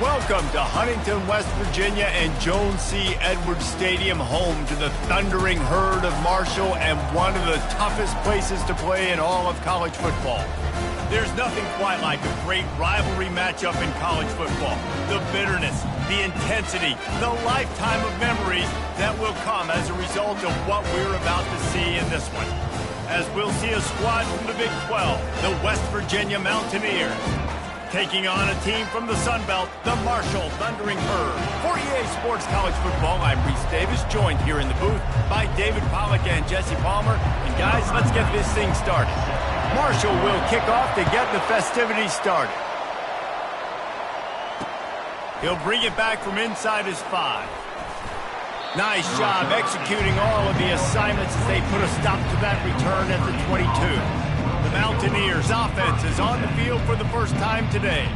Welcome to Huntington, West Virginia and Jones C. Edwards Stadium, home to the thundering herd of Marshall and one of the toughest places to play in all of college football. There's nothing quite like a great rivalry matchup in college football. The bitterness, the intensity, the lifetime of memories that will come as a result of what we're about to see in this one. As we'll see a squad from the Big 12, the West Virginia Mountaineers, taking on a team from the Sun Belt, the Marshall Thundering Herd. For EA Sports College Football, I'm Reese Davis, joined here in the booth by David Pollack and Jesse Palmer. And guys, let's get this thing started. Marshall will kick off to get the festivities started. He'll bring it back from inside his 5. Nice job executing all of the assignments as they put a stop to that return at the 22. The Mountaineers' offense is on the field for the first time today.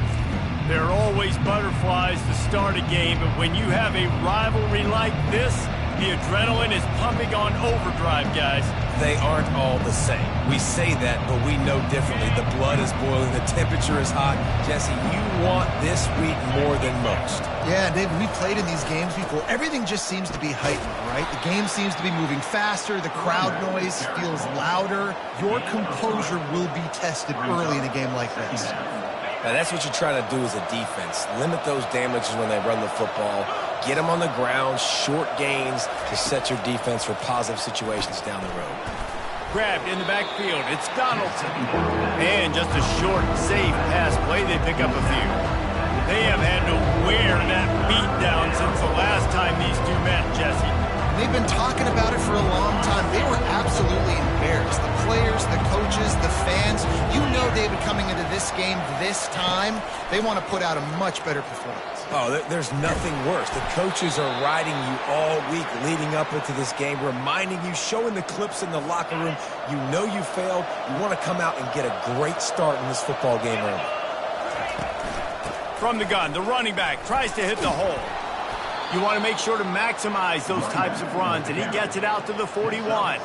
There are always butterflies to start a game, but when you have a rivalry like this, the adrenaline is pumping on overdrive, guys. They aren't all the same. We say that, but we know differently. The blood is boiling, the temperature is hot. Jesse, you want this week more than most. Yeah, David, we played in these games before. Everything just seems to be heightened, right? The game seems to be moving faster. The crowd noise feels louder. Your composure will be tested early in a game like this. Now, that's what you're trying to do as a defense. Limit those damages when they run the football. Get them on the ground, short gains to set your defense for positive situations down the road. Grabbed in the backfield, it's Donaldson. And just a short, safe pass play, they pick up a few. They have had to wear that beat down since the last time these two met, Jesse. They've been talking about it for a long time. They were absolutely embarrassed. The players, the coaches, the fans. You know, David, coming into this game this time, they want to put out a much better performance. Oh, there's nothing worse. The coaches are riding you all week leading up into this game, reminding you, showing the clips in the locker room. You know you failed. You want to come out and get a great start in this football game early. From the gun, the running back tries to hit the hole. You want to make sure to maximize those types of runs, and he gets it out to the 41.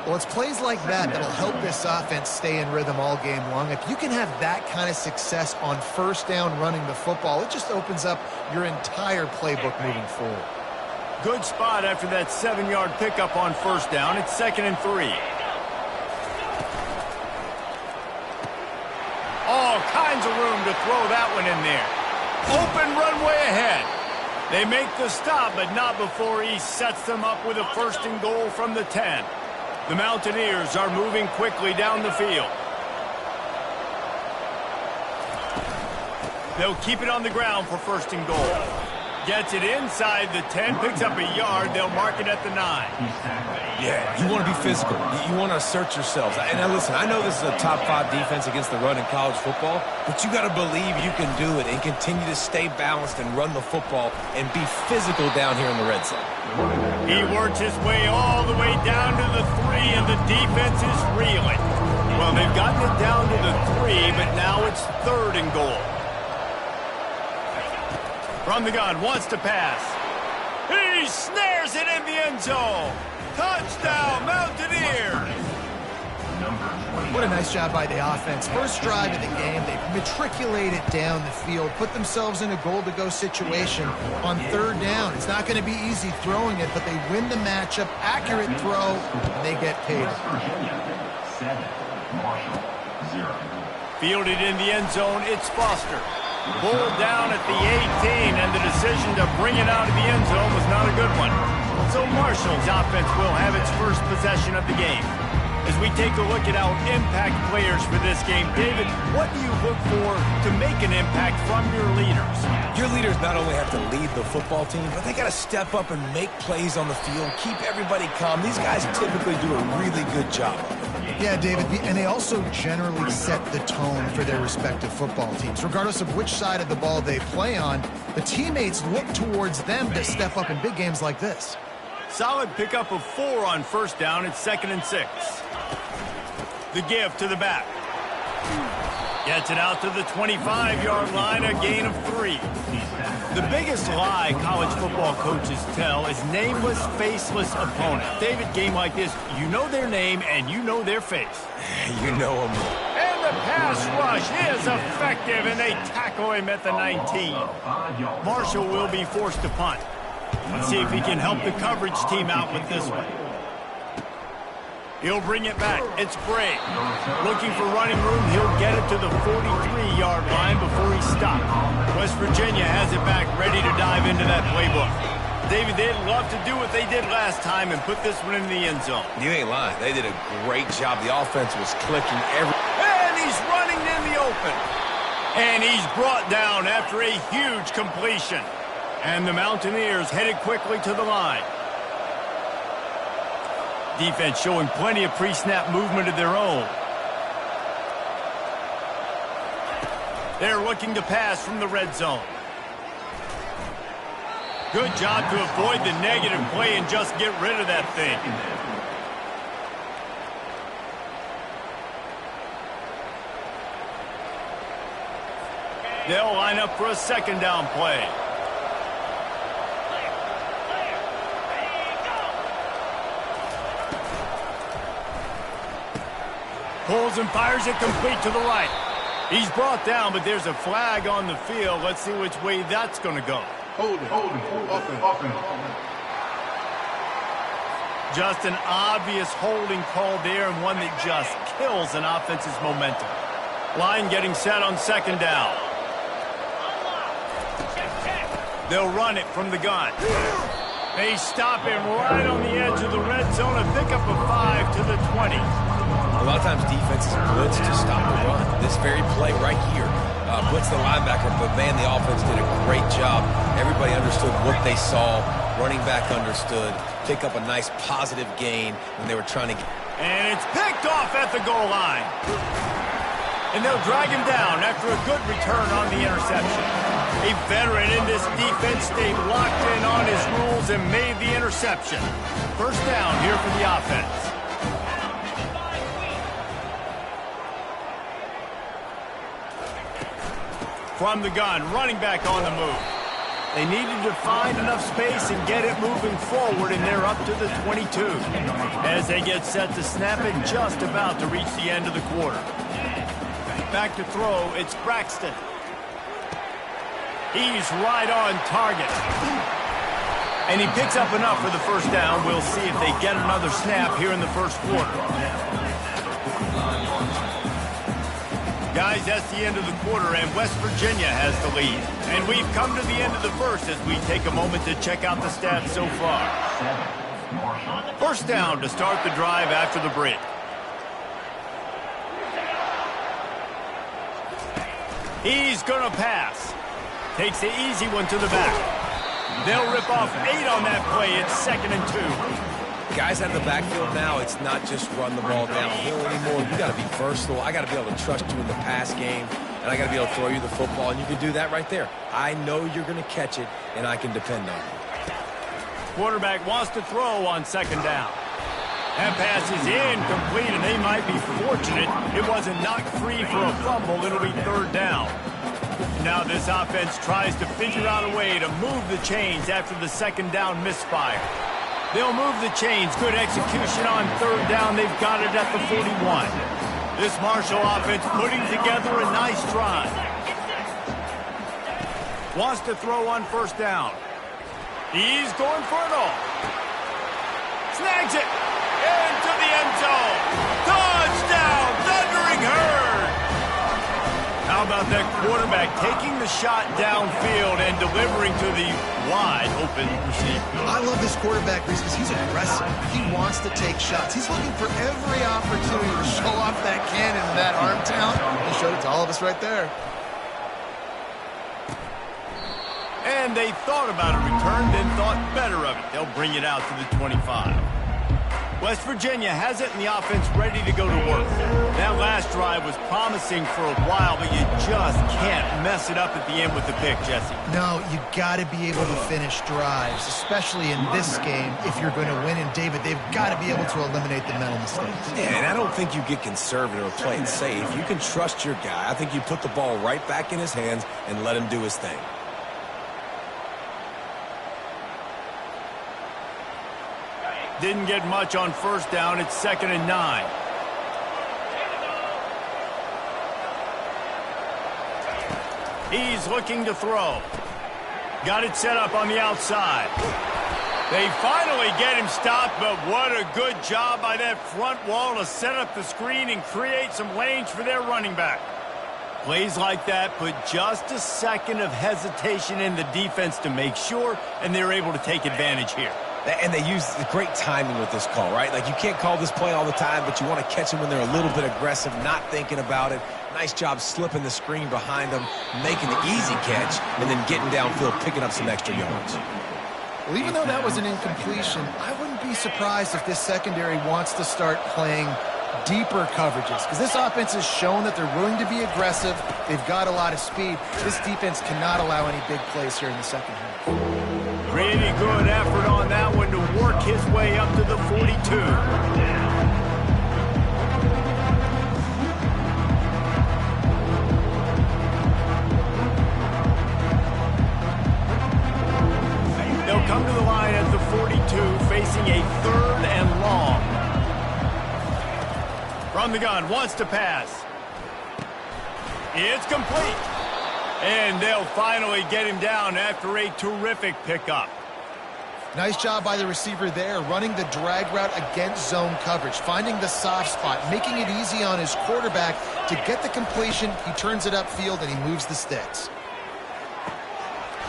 Well, it's plays like that that'll help this offense stay in rhythm all game long. If you can have that kind of success on first down running the football, it just opens up your entire playbook moving forward. Good spot after that 7-yard pickup on first down. It's 2nd and 3. All kinds of room to throw that one in there. Open runway ahead. They make the stop, but not before he sets them up with a 1st and goal from the 10. The Mountaineers are moving quickly down the field. They'll keep it on the ground for 1st and goal. Gets it inside the 10, picks up a yard. They'll mark it at the 9. Yeah, you want to be physical. You want to assert yourselves. And now listen, I know this is a top 5 defense against the run in college football, but you got to believe you can do it and continue to stay balanced and run the football and be physical down here in the red zone. He works his way all the way down to the 3, and the defense is reeling. Well, they've gotten it down to the 3, but now it's 3rd and goal. From the gun, wants to pass. He snares it in the end zone. Touchdown, Mountaineers! What a nice job by the offense. First drive of the game, they matriculated down the field, put themselves in a goal-to-go situation on 3rd down. It's not going to be easy throwing it, but they win the matchup, accurate throw, and they get paid. Fielded in the end zone, it's Foster. Pulled down at the 18, and the decision to bring it out of the end zone was not a good one. So Marshall's offense will have its first possession of the game. As we take a look at our impact players for this game, David, what do you look for to make an impact from your leaders? Your leaders not only have to lead the football team, but they got to step up and make plays on the field, keep everybody calm. These guys typically do a really good job of it. Yeah, David, and they also generally set the tone for their respective football teams. Regardless of which side of the ball they play on, the teammates look towards them to step up in big games like this. Solid pickup of 4 on first down. It's 2nd and 6. The give to the back. Gets it out to the 25-yard line, a gain of 3. The biggest lie college football coaches tell is nameless, faceless opponents. David, game like this, you know their name and you know their face. You know them. And the pass rush is effective, and they tackle him at the 19. Marshall will be forced to punt. Let's see if he can help the coverage team out with this one. He'll bring it back. It's Gray. Looking for running room. He'll get it to the 43-yard line before he stopped. West Virginia has it back, ready to dive into that playbook. David, they'd love to do what they did last time and put this one in the end zone. You ain't lying. They did a great job. The offense was clicking every... And he's running in the open. And he's brought down after a huge completion. And the Mountaineers headed quickly to the line. Defense showing plenty of pre-snap movement of their own. They're looking to pass from the red zone. Good job to avoid the negative play and just get rid of that thing. They'll line up for a second down play. Pulls and fires it complete to the right. He's brought down, but there's a flag on the field. Let's see which way that's going to go. Holding. Just an obvious holding call there, and one that just kills an offense's momentum. Line getting set on second down. They'll run it from the gun. They stop him right on the edge of the red zone, a pickup of 5 to the 20. A lot of times defenses blitz to stop the run. This very play right here blitz the linebacker, but man, the offense did a great job. Everybody understood what they saw. Running back understood. Pick up a nice positive gain when they were trying to get... And it's picked off at the goal line. And they'll drag him down after a good return on the interception. A veteran in this defense stayed locked in on his rules and made the interception. First down here for the offense. From the gun, running back on the move. They needed to find enough space and get it moving forward, and they're up to the 22. As they get set to snap it, just about to reach the end of the quarter. Back to throw, it's Braxton. He's right on target. And he picks up enough for the first down. We'll see if they get another snap here in the first quarter. Guys, that's the end of the quarter, and West Virginia has the lead. And we've come to the end of the first as we take a moment to check out the stats so far. First down to start the drive after the break. He's going to pass. Takes the easy one to the back. They'll rip off 8 on that play. It's 2nd and 2. Guys out of the backfield now, it's not just run the ball downhill anymore. You got to be versatile. I got to be able to trust you in the pass game, and I got to be able to throw you the football, and you can do that right there. I know you're going to catch it, and I can depend on you. Quarterback wants to throw on second down. That pass is incomplete, and they might be fortunate it wasn't knocked free for a fumble. It'll be third down. Now this offense tries to figure out a way to move the chains after the second down misfire. They'll move the chains. Good execution on third down. They've got it at the 41. This Marshall offense putting together a nice drive. Wants to throw on first down. He's going for it all. Snags it. Into the end zone. Touchdown, Thundering Herd. How about that quarterback taking the shot downfield and delivering to the wide open receiver? I love this quarterback, Reese, because he's aggressive. He wants to take shots. He's looking for every opportunity to show off that cannon and that arm talent. He showed it to all of us right there. And they thought about a return, then thought better of it. They'll bring it out to the 25. West Virginia has it, and the offense ready to go to work. That last drive was promising for a while, but you just can't mess it up at the end with the pick, Jesse. No, you got to be able to finish drives, especially in this game. If you're going to win, and David, they've got to be able to eliminate the mental mistakes. Yeah, and I don't think you get conservative or play it safe. You can trust your guy. I think you put the ball right back in his hands and let him do his thing. Didn't get much on first down. It's 2nd and 9. He's looking to throw. Got it set up on the outside. They finally get him stopped, but what a good job by that front wall to set up the screen and create some lanes for their running back. Plays like that put just a second of hesitation in the defense to make sure, and they're able to take advantage here. And they use the great timing with this call, right? Like, you can't call this play all the time, but you want to catch them when they're a little bit aggressive, not thinking about it. Nice job slipping the screen behind them, making the easy catch, and then getting downfield, picking up some extra yards. Well, even though that was an incompletion, I wouldn't be surprised if this secondary wants to start playing deeper coverages, because this offense has shown that they're willing to be aggressive. They've got a lot of speed. This defense cannot allow any big plays here in the second half. Pretty good effort on that one to work his way up to the 42. They'll come to the line at the 42, facing a 3rd and long. From the gun, wants to pass. It's complete. And they'll finally get him down after a terrific pickup. Nice job by the receiver there, running the drag route against zone coverage, finding the soft spot, making it easy on his quarterback to get the completion. He turns it upfield, and he moves the sticks.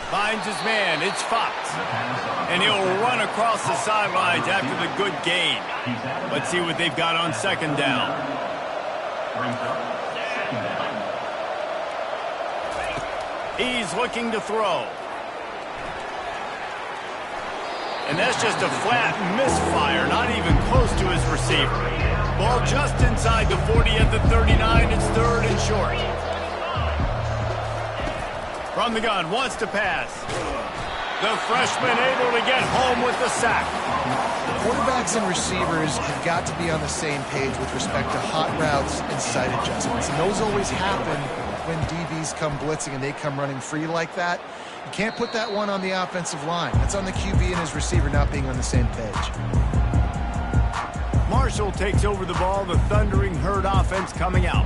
Finds his man. It's Fox. And he'll run across the sidelines after the good gain. Let's see what they've got on second down. He's looking to throw. And that's just a flat misfire, not even close to his receiver. Ball just inside the 40 at the 39. It's 3rd and short. From the gun, wants to pass. The freshman able to get home with the sack. Quarterbacks and receivers have got to be on the same page with respect to hot routes and sight adjustments. And those always happen when DBs come blitzing and they come running free like that. You can't put that one on the offensive line. That's on the QB and his receiver not being on the same page. Marshall takes over the ball, the Thundering Herd offense coming out.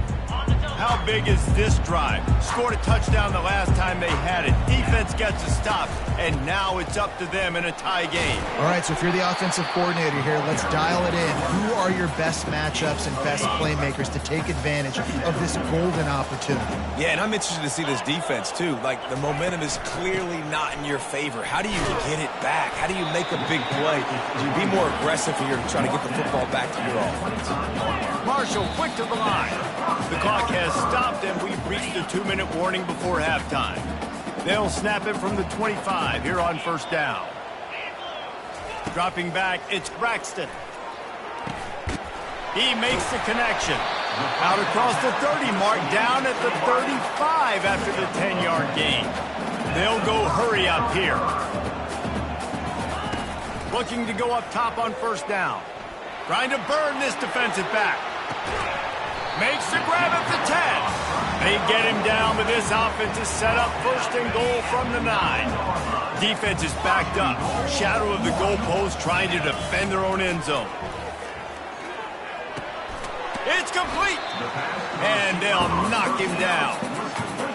How big is this drive? Scored a touchdown the last time they had it. Defense gets a stop, and now it's up to them in a tie game. All right, so if you're the offensive coordinator here, let's dial it in. Who are your best matchups and best playmakers to take advantage of this golden opportunity? Yeah, and I'm interested to see this defense, too. Like, the momentum is clearly not in your favor. How do you get it back? How do you make a big play? Do you be more aggressive here to try to get the football back to your offense? Marshall quick to the line. The clock has stopped, and we've reached the 2-minute warning before halftime. They'll snap it from the 25 here on first down. Dropping back, it's Braxton. He makes the connection. Out across the 30 mark, down at the 35 after the 10-yard gain. They'll go hurry up here. Looking to go up top on first down. Trying to burn this defensive back. Makes the grab at the 10. They get him down, but this offense is set up 1st and goal from the 9. Defense is backed up. Shadow of the goalpost trying to defend their own end zone. It's complete. And they'll knock him down.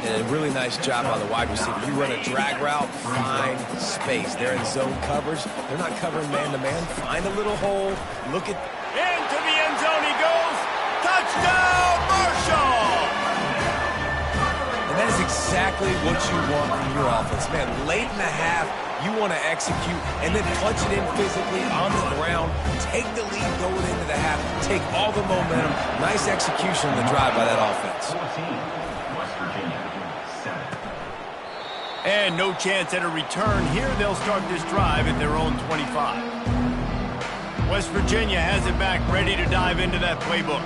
And a really nice job by the wide receiver. You run a drag route, find space. They're in zone coverage. They're not covering man-to-man. Find a little hole. Look at... Into the end zone he goes. Touchdown, Marshall! And that is exactly what you want from your offense. Man, late in the half, you want to execute and then punch it in physically on the ground. Take the lead going into the half. Take all the momentum. Nice execution on the drive by that offense. And no chance at a return here. They'll start this drive at their own 25. West Virginia has it back, ready to dive into that playbook.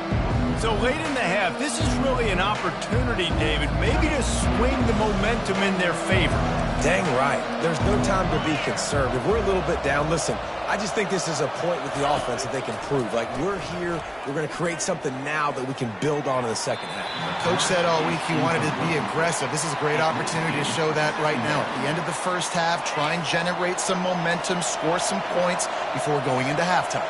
So late in the half, this is really an opportunity, David, maybe to swing the momentum in their favor. Dang right. There's no time to be conservative. We're a little bit down. Listen, I just think this is a point with the offense that they can prove. Like, we're here, we're going to create something now that we can build on in the second half. Coach said all week he wanted to be aggressive. This is a great opportunity to show that right now. At the end of the first half, try and generate some momentum, score some points before going into halftime.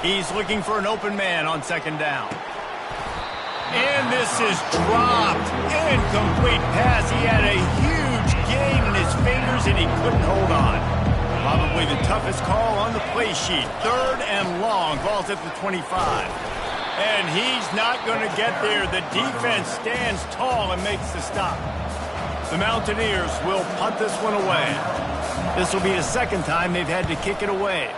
He's looking for an open man on second down. And And this is dropped. Incomplete pass. He had a huge gain in his fingers, and he couldn't hold on. Probably the toughest call on the play sheet. 3rd and long. Ball's at the 25. And he's not going to get there. The defense stands tall and makes the stop. The Mountaineers will punt this one away. This will be the 2nd time they've had to kick it away.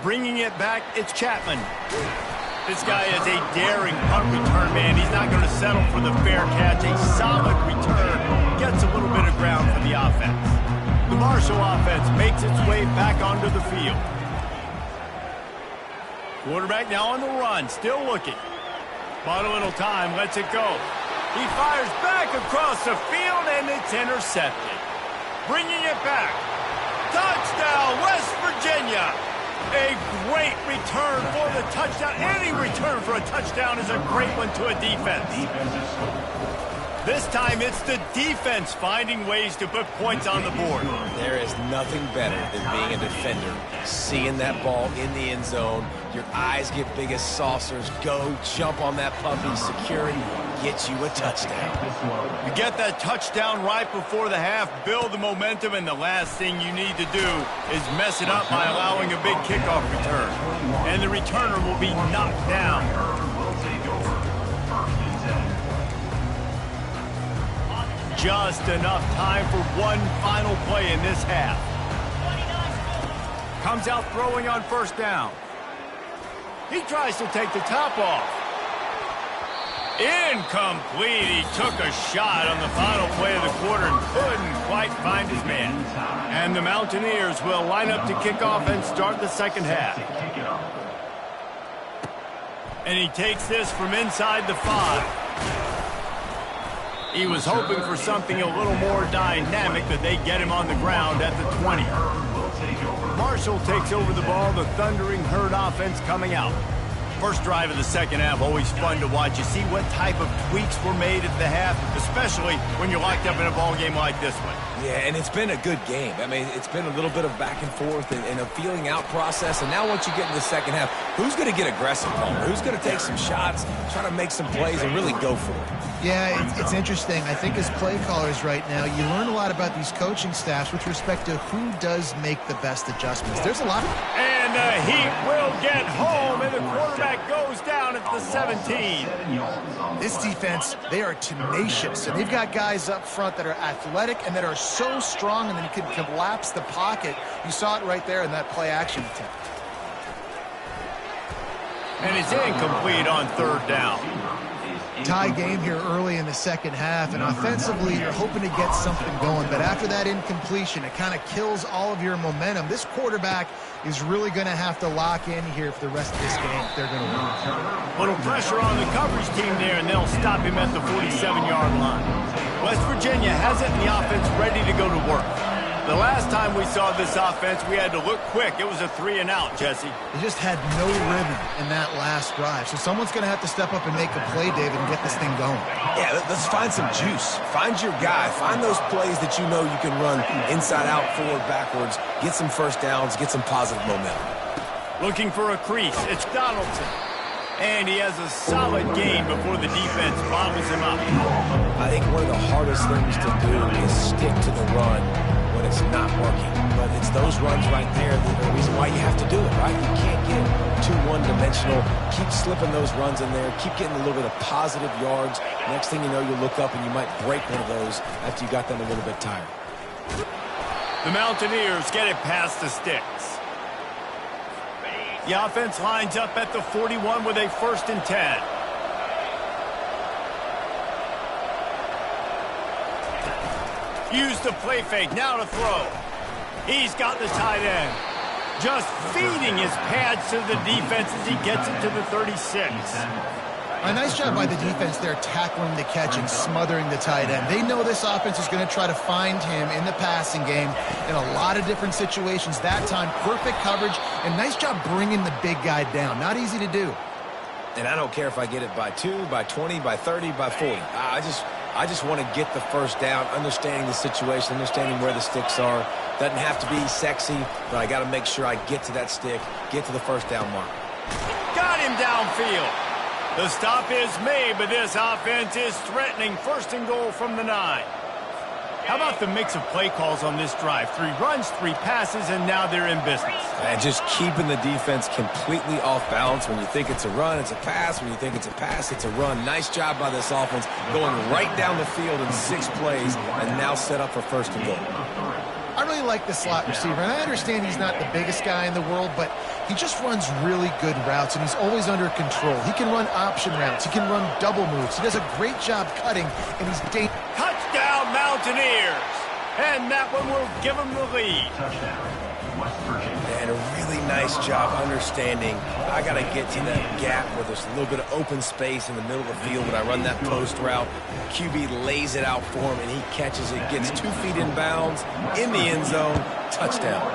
Bringing it back, it's Chapman. This guy is a daring punt return man. He's not going to settle for the fair catch. A solid return gets a little bit of ground for the offense. The Marshall offense makes its way back onto the field. Quarterback now on the run, still looking. Bought a little time, lets it go. He fires back across the field, and it's intercepted. Bringing it back. Touchdown, West Virginia. A great return for the touchdown. Any return for a touchdown is a great one to a defense. This time it's the defense finding ways to put points on the board. There is nothing better than being a defender. Seeing that ball in the end zone, your eyes get big as saucers. Go, jump on that puppy, secure it, get you a touchdown. You get that touchdown right before the half, build the momentum, and the last thing you need to do is mess it up by allowing a big kickoff return. And the returner will be knocked down. Just enough time for one final play in this half. Comes out throwing on 1st down. He tries to take the top off. Incomplete. He took a shot on the final play of the quarter and couldn't quite find his man. And the Mountaineers will line up to kick off and start the 2nd half. And he takes this from inside the 5. He was hoping for something a little more dynamic, but they get him on the ground at the 20. Marshall takes over the ball, the Thundering Herd offense coming out. First drive of the 2nd half, always fun to watch. You see what type of tweaks were made at the half, especially when you're locked up in a ball game like this one. Yeah, and it's been a good game. I mean, it's been a little bit of back and forth and a feeling out process. And now once you get in the 2nd half, who's going to get aggressive, Palmer? Who's going to take some shots, try to make some plays, and really go for it? Yeah, it's interesting. I think as play callers right now, you learn a lot about these coaching staffs with respect to who does make the best adjustments. There's a lot of... And the Heat will get home, and the quarterback goes down at the 17. This defense, they are tenacious, and they've got guys up front that are athletic and that are so strong, and then you can collapse the pocket. You saw it right there in that play-action attempt. And it's incomplete on 3rd down. Tie game here early in the 2nd half, and offensively you're hoping to get something going, but after that incompletion it kind of kills all of your momentum. This quarterback is really going to have to lock in here for the rest of this game if they're going to win. Little pressure on the coverage team there, and they'll stop him at the 47-yard line. West Virginia has it in the offense ready to go to work. The last time we saw this offense, we had to look quick. It was a 3-and-out, Jesse. They just had no rhythm in that last drive. So someone's going to have to step up and make a play, David, and get this thing going. Yeah, let's find some juice. Find your guy. Find those plays that you know you can run inside out, forward, backwards. Get some 1st downs. Get some positive momentum. Looking for a crease. It's Donaldson. And he has a solid gain before the defense bottles him up. I think one of the hardest things to do is stick to the run when it's not working. But it's those runs right there that are the reason why you have to do it, right? You can't get too one-dimensional. Keep slipping those runs in there. Keep getting a little bit of positive yards. Next thing you know, you look up and you might break one of those after you got them a little bit tired. The Mountaineers get it past the sticks. The offense lines up at the 41 with a 1st and 10. Use the play fake, now to throw. He's got the tight end. Just feeding his pads to the defense as he gets it to the 36. A nice job by the defense there tackling the catch and smothering the tight end. They know this offense is going to try to find him in the passing game in a lot of different situations. That time, perfect coverage, and nice job bringing the big guy down. Not easy to do. And I don't care if I get it by 2, by 20, by 30, by 40. I just want to get the 1st down, understanding the situation, understanding where the sticks are. Doesn't have to be sexy, but I got to make sure I get to that stick, get to the 1st down mark. Got got him downfield. The stop is made, but this offense is threatening. First and goal from the 9. How about the mix of play calls on this drive? 3 runs, 3 passes, and now they're in business. And just keeping the defense completely off balance. When you think it's a run, it's a pass. When you think it's a pass, it's a run. Nice job by this offense going right down the field in 6 plays and now set up for first and goal. I really like the slot receiver, and I understand he's not the biggest guy in the world, but he just runs really good routes, and he's always under control. He can run option routes. He can run double moves. He does a great job cutting, and he's dangerous. Touchdown, Mountaineers! And that one will give them the lead. And a really nice job understanding I got to get to that gap where there's a little bit of open space in the middle of the field when I run that post route. QB lays it out for him, and he catches it, gets 2 feet in bounds, in the end zone, touchdown.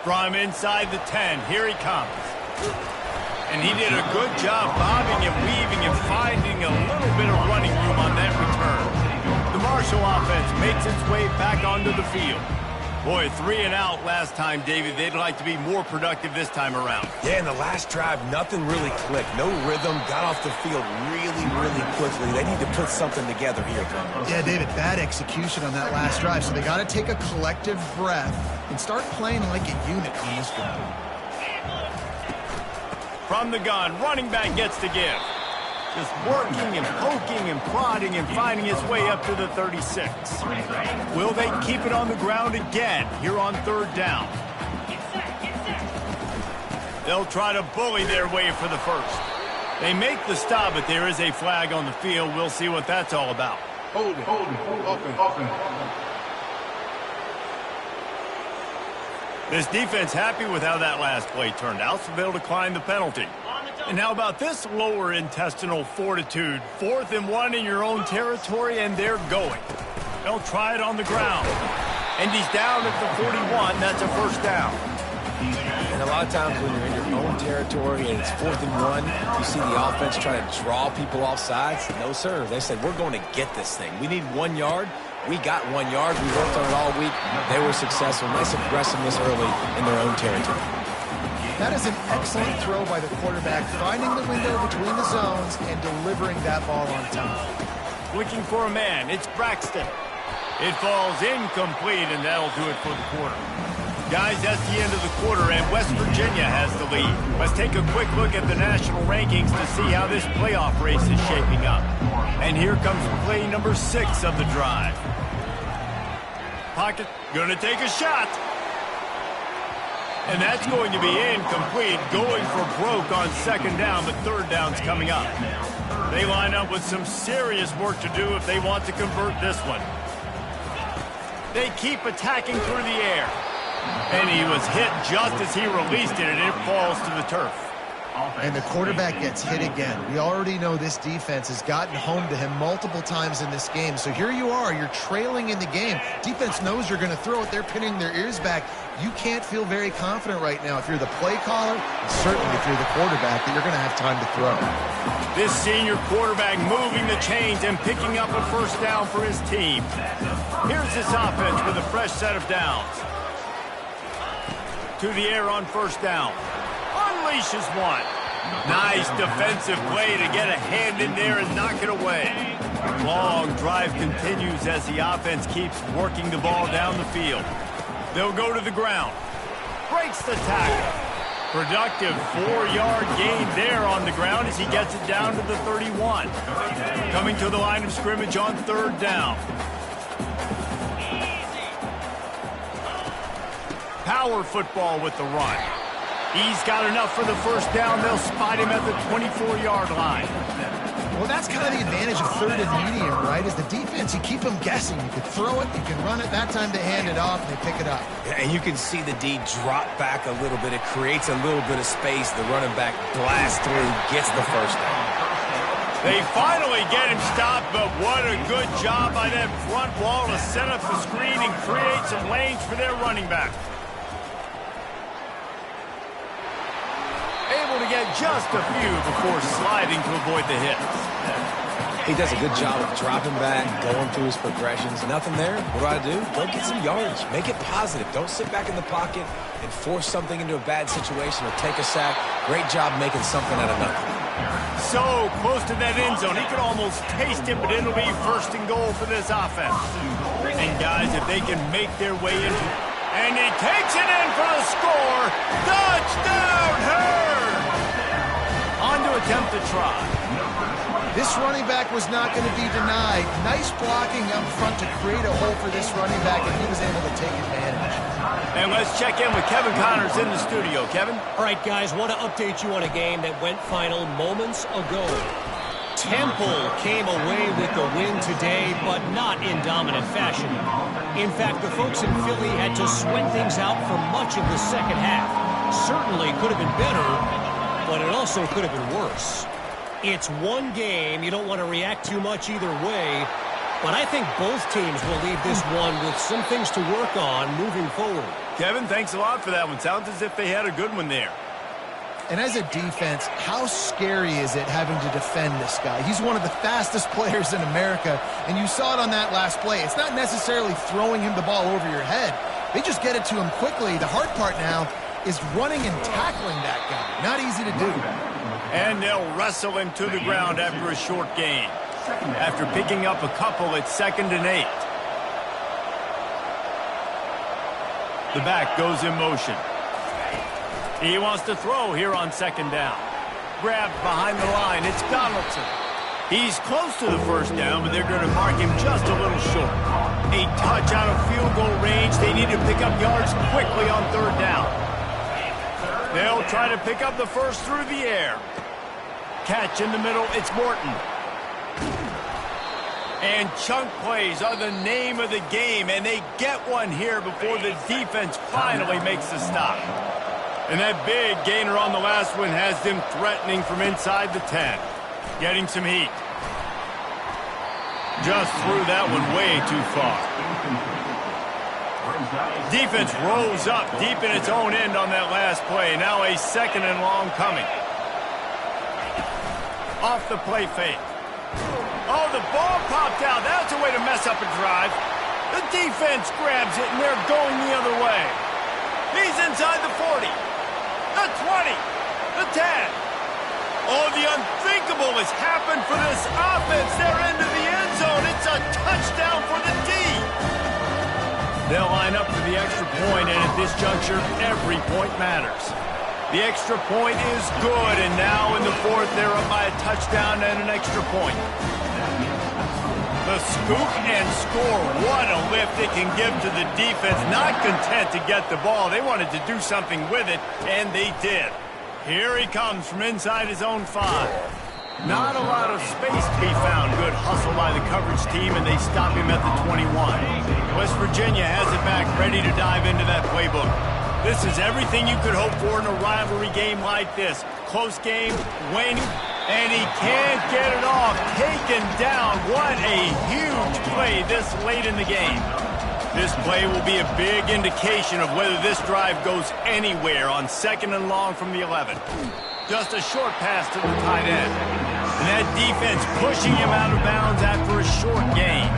From inside the 10, here he comes. And he did a good job bobbing and weaving and finding a little bit of running room on that return. The Marshall offense makes its way back onto the field. Boy, 3 and out last time, David. They'd like to be more productive this time around. Yeah, in the last drive, nothing really clicked. No rhythm, got off the field really, really quickly. They need to put something together here. Yeah, David, bad execution on that last drive, so they got to take a collective breath and start playing like a unit on this one. From the gun, running back gets to give. Just working and poking and prodding and finding his way up to the 36. Will they keep it on the ground again here on 3rd down? They'll try to bully their way for the first. They make the stop, but there is a flag on the field. We'll see what that's all about. Hold it. Open. This defense happy with how that last play turned out, so they'll decline the penalty. And how about this lower intestinal fortitude? 4th and 1 in your own territory, and they're going. They'll try it on the ground. And he's down at the 41. That's a first down. And a lot of times when you're in your own territory and it's 4th and 1, you see the offense try to draw people off sides. No, sir. They said, we're going to get this thing. We need 1 yard. We got 1 yard. We worked on it all week. They were successful. Nice aggressiveness early in their own territory. That is an excellent throw by the quarterback, finding the window between the zones and delivering that ball on time. Looking for a man. It's Braxton. It falls incomplete, and that'll do it for the quarter. Guys, that's the end of the quarter, and West Virginia has the lead. Let's take a quick look at the national rankings to see how this playoff race is shaping up. And here comes play number 6 of the drive. Pocket gonna take a shot. And that's going to be incomplete, going for broke on 2nd down, but 3rd down's coming up. They line up with some serious work to do if they want to convert this one. They keep attacking through the air. And he was hit just as he released it, and it falls to the turf. And the quarterback gets hit again. We already know this defense has gotten home to him multiple times in this game. So here you are, you're trailing in the game. Defense knows you're going to throw it. They're pinning their ears back. You can't feel very confident right now if you're the play caller, and certainly if you're the quarterback, that you're going to have time to throw. This senior quarterback moving the chains and picking up a first down for his team. Here's this offense with a fresh set of downs. To the air on 1st down. Unleashes one. Nice defensive play to get a hand in there and knock it away. Long drive continues as the offense keeps working the ball down the field. They'll go to the ground. Breaks the tackle. Productive 4-yard gain there on the ground as he gets it down to the 31. Coming to the line of scrimmage on 3rd down. Power football with the run. He's got enough for the first down. They'll spot him at the 24-yard line. Well, that's kind of the advantage of 3rd and medium, right? Is the defense, you keep them guessing. You can throw it, you can run it. That time they hand it off, and they pick it up. And you can see the D drop back a little bit. It creates a little bit of space. The running back blasts through, gets the first down. They finally get him stopped, but what a good job by that front wall to set up the screen and create some lanes for their running back. Able to get just a few before sliding to avoid the hits. He does a good job of dropping back, going through his progressions. Nothing there. What do? Go get some yardage. Make it positive. Don't sit back in the pocket and force something into a bad situation or take a sack. Great job making something out of nothing. So close to that end zone. He could almost taste it, but it'll be first and goal for this offense. And guys, if they can make their way into... And he takes it in for the score. Touchdown, Hurd! On to attempt to try. This running back was not going to be denied. Nice blocking up front to create a hole for this running back, and he was able to take advantage. And let's check in with Kevin Connors in the studio. Kevin? All right, guys, want to update you on a game that went final moments ago. Temple came away with the win today, but not in dominant fashion. In fact, the folks in Philly had to sweat things out for much of the second half. Certainly could have been better, but it also could have been worse. It's one game. You don't want to react too much either way, but I think both teams will leave this one with some things to work on moving forward. Kevin, thanks a lot for that one. Sounds as if they had a good one there. And as a defense, how scary is it having to defend this guy? He's one of the fastest players in America, and you saw it on that last play. It's not necessarily throwing him the ball over your head. They just get it to him quickly. The hard part now is running and tackling that guy. Not easy to do. And they'll wrestle him to the ground after a short gain. After picking up a couple, it's 2nd and 8. The back goes in motion. He wants to throw here on 2nd down. Grabbed behind the line. It's Donaldson. He's close to the first down, but they're going to mark him just a little short. A touch out of field goal range. They need to pick up yards quickly on 3rd down. They'll try to pick up the first through the air. Catch in the middle. It's Morton. And chunk plays are the name of the game, and they get one here before the defense finally makes the stop. And that big gainer on the last one has them threatening from inside the 10. Getting some heat. Just threw that one way too far. Defense rolls up deep in its own end on that last play. Now a 2nd and long coming. Off the play fake. Oh, the ball popped out. That's a way to mess up a drive. The defense grabs it, and they're going the other way. He's inside the 40. The 20. The 10. Oh, the unthinkable has happened for this offense. They're into the end zone. It's a touchdown for the D. They'll line up for the extra point, and at this juncture, every point matters. The extra point is good, and now in the 4th, they're up by a touchdown and an extra point. The scoop and score. What a lift it can give to the defense. Not content to get the ball. They wanted to do something with it, and they did. Here he comes from inside his own 5. Not a lot of space to be found. Good hustle by the coverage team, and they stop him at the 21. West Virginia has it back, ready to dive into that playbook. This is everything you could hope for in a rivalry game like this. Close game, waning, and he can't get it off. Taken down. What a huge play this late in the game. This play will be a big indication of whether this drive goes anywhere on 2nd and long from the 11. Just a short pass to the tight end. And that defense pushing him out of bounds after a short gain.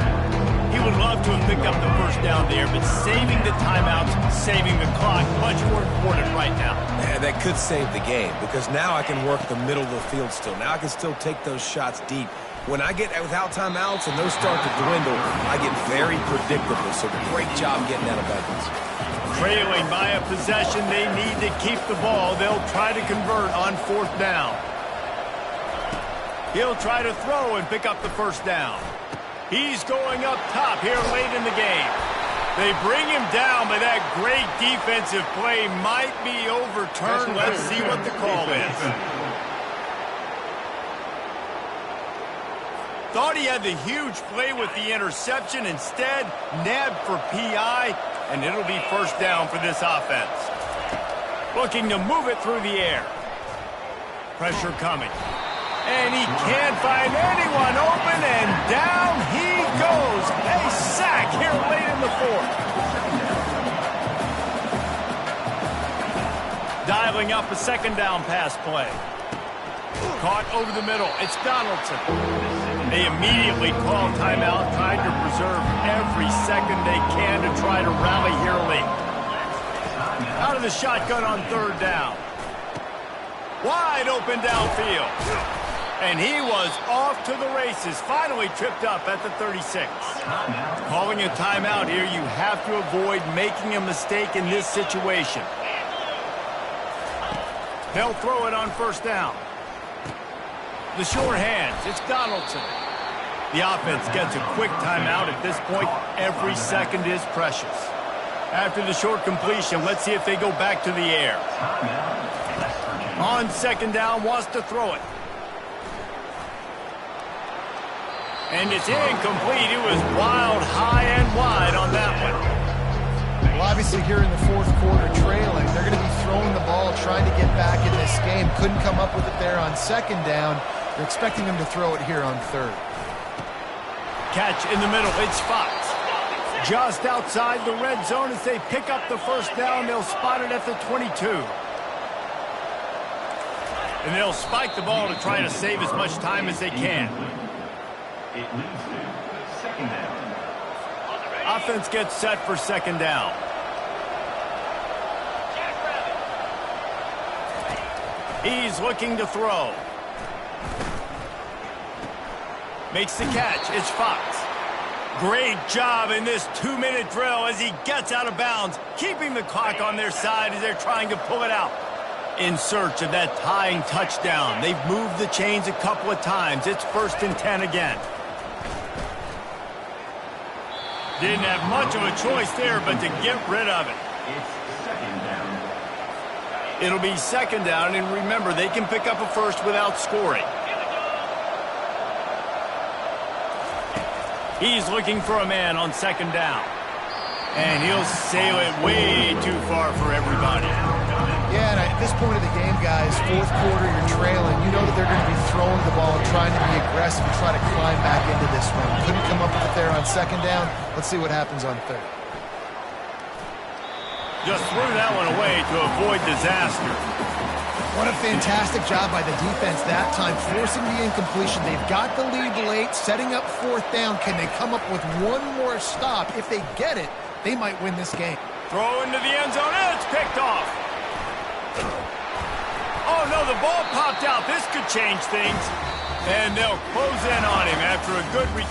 He would love to have picked up the first down there, but saving the timeouts, saving the clock, much more important right now. Yeah, that could save the game, because now I can work the middle of the field still. Now I can still take those shots deep. When I get without timeouts and those start to dwindle, I get very predictable. So great job getting out of bounds. Trailing by a possession, they need to keep the ball. They'll try to convert on 4th down. He'll try to throw and pick up the first down. He's going up top here late in the game. They bring him down, but that great defensive play might be overturned. Let's see what the call is. Thought he had the huge play with the interception. Instead, nabbed for PI, and it'll be first down for this offense. Looking to move it through the air. Pressure coming. And he can't find anyone open, and down he goes. A sack here late in the 4th. Dialing up a 2nd down pass play. Caught over the middle. It's Donaldson. They immediately call timeout, trying to preserve every second they can to try to rally here late. Out of the shotgun on third down. Wide open downfield. And he was off to the races, finally tripped up at the 36. Calling a timeout here, you have to avoid making a mistake in this situation. They'll throw it on first down. The short hands, it's Donaldson. The offense gets a quick timeout at this point. Every second is precious. After the short completion, let's see if they go back to the air. On second down, wants to throw it. And it's incomplete. It was wild, high and wide on that one. Well, obviously here in the fourth quarter trailing, they're going to be throwing the ball, trying to get back in this game. Couldn't come up with it there on second down. They're expecting him to throw it here on third. Catch in the middle. It's Fox. Just outside the red zone as they pick up the first down. They'll spot it at the 22. And they'll spike the ball to try to save as much time as they can. It leads to second down. Offense gets set for second down. He's looking to throw. Makes the catch. It's Fox. Great job in this 2-minute drill as he gets out of bounds, keeping the clock on their side as they're trying to pull it out. In search of that tying touchdown. They've moved the chains a couple of times. It's 1st and 10 again. Didn't have much of a choice there, but to get rid of it. It's second down. It'll be second down, and remember, they can pick up a first without scoring. He's looking for a man on second down. And he'll sail it way too far for everybody. Yeah, and at this point of the game, guys, fourth quarter, you're trailing. You know that they're going to be throwing the ball, trying to be aggressive and try to climb back into this one. Couldn't come up with it there on second down. Let's see what happens on third. Just threw that one away to avoid disaster. What a fantastic job by the defense that time, forcing the incompletion. They've got the lead late, setting up fourth down. Can they come up with one more stop? If they get it, they might win this game. Throw into the end zone, and it's picked off. Oh, no, the ball popped out. This could change things. And they'll close in on him after a good return.